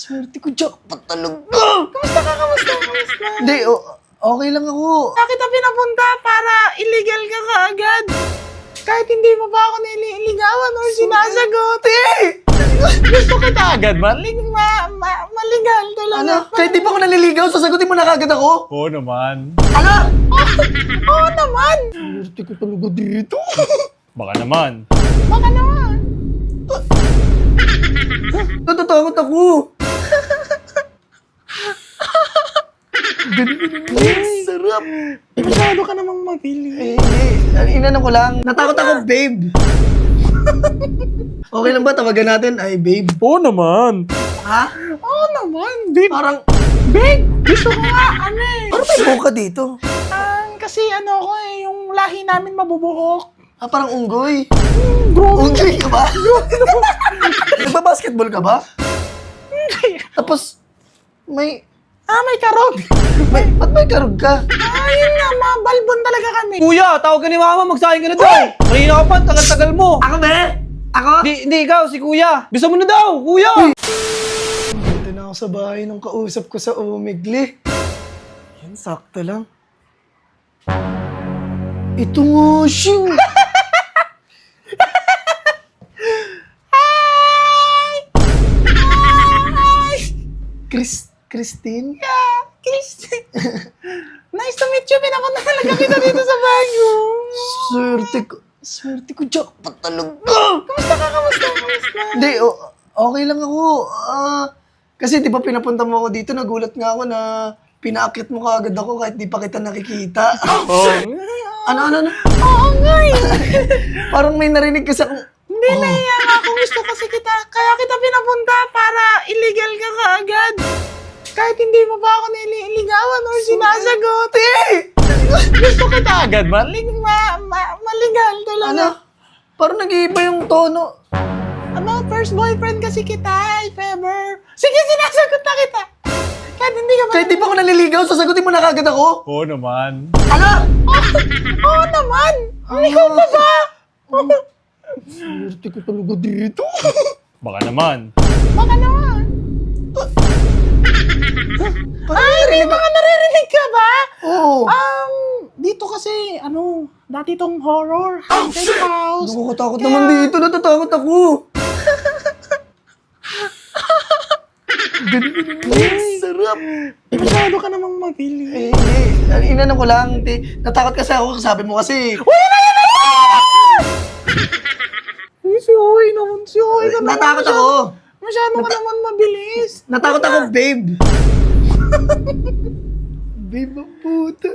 Swerte ko, jackpot talaga. Kamusta ka? Kamusta? Hindi, okay lang ako. Bakit kita pinapunta para illegal ka kaagad? Kahit hindi mo pa ako nililigawan o sinasagot. Gusto kita agad, maligal talaga. Ano? Kahit di pa ako naliligaw, sasagutin mo na kagad ako? Oo naman. Ano? Oo naman. Swerte ko talaga dito. Baka naman. Baka naman. Natatakot ako. Sarap. Masyado ka namang mabili. Hindi. Inano ko lang. Natakot ako, babe. Okay lang ba? Tawagan natin. Ay, babe. Oo naman. Ha? Oo naman, babe. Parang, Babe, gusto ko nga, ano eh. parang may buka dito. Kasi ano ko eh, yung lahi namin mabubuhok. Parang unggoy. Bro, Unggoy ka ba? Nagbabasketball ka ba? Tapos, may karog. ba't may karog ka? Ayun nga, mabalbon talaga kami. Kuya, tawag ka ni mama, magsahin ka na daw. Kanina ka pa, tagal-tagal mo. Ako ba? Ako? Hindi ikaw, si kuya. Bisa mo na daw, kuya. Dito na ako sa bahay nung kausap ko sa Umigli. Yan, sakto lang. Ito nga siya. Christine? Christy. Nice to meet you. Pinapunta talaga kita dito sa bago. Swerte ko, jackpot talaga. Kamusta ka? Kamusta? Hindi, okay lang ako. Kasi di ba pinapunta mo ako dito, nagulat nga ako na pinaakit mo kaagad ako kahit di pa kita nakikita. Oo. Ano? Oo nga eh. Parang may narinig kasi akong... Hindi, nahiya nga ako. Gusto kasi kita. Kaya kita pinapunta para illegal ka kaagad. Kahit hindi mo pa ako nililigawan o sinasagot. Gusto kita agad, maligal talaga. Ano? Parang nag-iiba yung tono. First boyfriend kasi kita, if ever. Sige, sinasagot na kita. Kahit hindi ka Kahit di pa ako naliligaw, sasagutin mo na kagad ako? Oo naman. Ano? Oo naman. Ikaw pa ba? Swerte ko talaga dito. Baka naman. Baka naman. May mga naririnig ka ba? Oo. Dito kasi, dati tong horror, haunted house. Nakakatakot naman dito, natatakot ako. Sarap. Masyado ka namang mabili. Hindi. Inano ko lang. Natakot kasi ako, sabi mo kasi. Si Oy naman, si Oy ka naman. Natakot ako. Masyado ka naman mabilis. Natakot ako, babe. Babe, ang puta.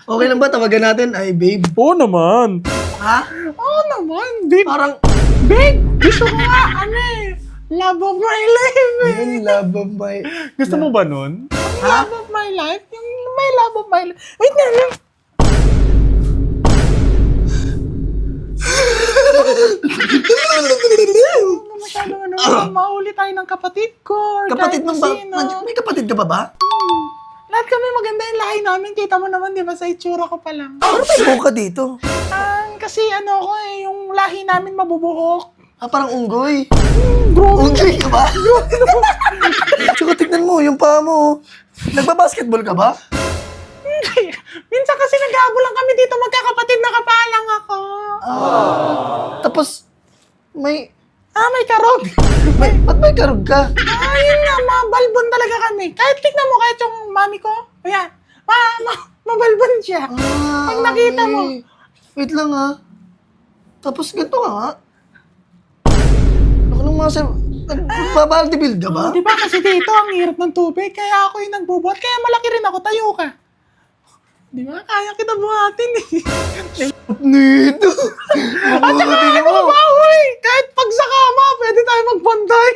Okay lang ba? Tawagan natin. Ay, babe. Oo naman. Ha? Oo naman, babe. Parang, Babe, gusto ko nga, love of my life. yun, love of my... Gusto mo ba nun? Love of my life? Yung may love of my life. Wait na lang. Masyado mauli tayo ng kapatid ko. Or Kapatid mo kahit ba? sino. May kapatid ka pa ba? Lahat kami maganda yung lahi namin. Kita mo naman, di ba, sa itsura ko pa lang. Parang may buka dito. Kasi ko yung lahi namin mabubuhok. Parang unggoy. Bro, Unggoy ka ba? Tsaka tignan mo, yung paa mo. Nagbabasketball ka ba? minsan kasi nag-aabol lang kami dito, magkakapatid, nakapalang ako. Tapos, may Karog. ba't may karog ka? Yun nga, mabalbon talaga kami. Kahit tignan mo, kahit yung mami ko, ayan, mabalbon siya. Pag nakita mo. Wait lang ha. Tapos ganito ka nga. Ako nung mga nagbabalde build ka ba? Di ba kasi dito, ang hirap ng tubig, kaya ako yung nagbubuhat, kaya malaki rin ako, tayo ka. Di ba? Kaya kita buhatin eh. Nito. At saka ano ba, uy? Kahit pag sa kama, pwede tayo magbantay.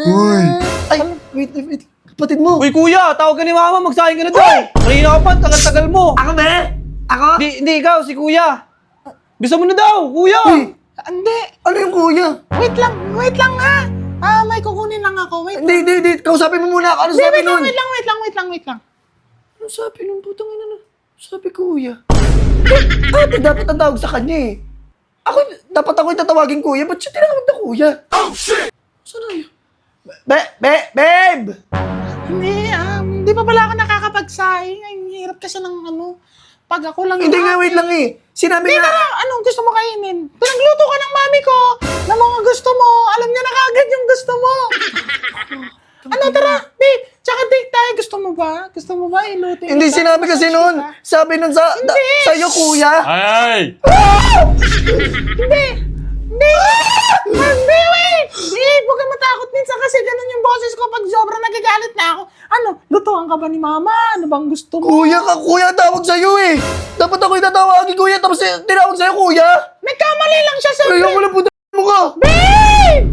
Uy. Ay, wait. Kapatid mo. Uy kuya, tawag ka ni mama, magsahin ka na daw. Kanina ka pa, tagal-tagal mo. Ako ba? Ako? Hindi ikaw, si kuya. Bisa mo na daw, kuya. Uy, Hindi. ano yung kuya? Wait lang ha. May kukunin lang ako. Wait. Hindi. Kausapin mo muna. Ano sabi nun? Wait lang. Ano sabi nun? Putang ina na. Sabi kuya. Ate, dapat ang tawag sa kanya eh. dapat ako tatawagin kuya. Ba't siya tinawag na kuya? Oh, shit! Saan na yun? Babe! Hindi pa pala ako nakakapagsaing. Ay, ang hirap kasi ng pag ako lang Hindi nga, wait lang eh. Sinabi Hindi nga... na, anong gusto mo kainin? Pinagluto ka ng mami ko na mga gusto mo. Alam niya na kagad yung gusto mo. Tara, babe. Tsaka date tayo. Gusto mo ba? Gusto mo ba iluto? Hindi sinabi kasi noon. Sabi nun sa'yo kuya. Ay! Hindi! Hindi, wait! Huwag ka matakot minsan kasi ganun yung boses ko pag sobrang nagagalit na ako. Lutuan ka ba ni mama? Ano bang gusto mo? Kuya tawag sa'yo eh. Dapat ako itatawagin kuya tapos tinawag sa'yo kuya. Nagkamali lang siya sa... Kaya ko na po mo ka. Babe!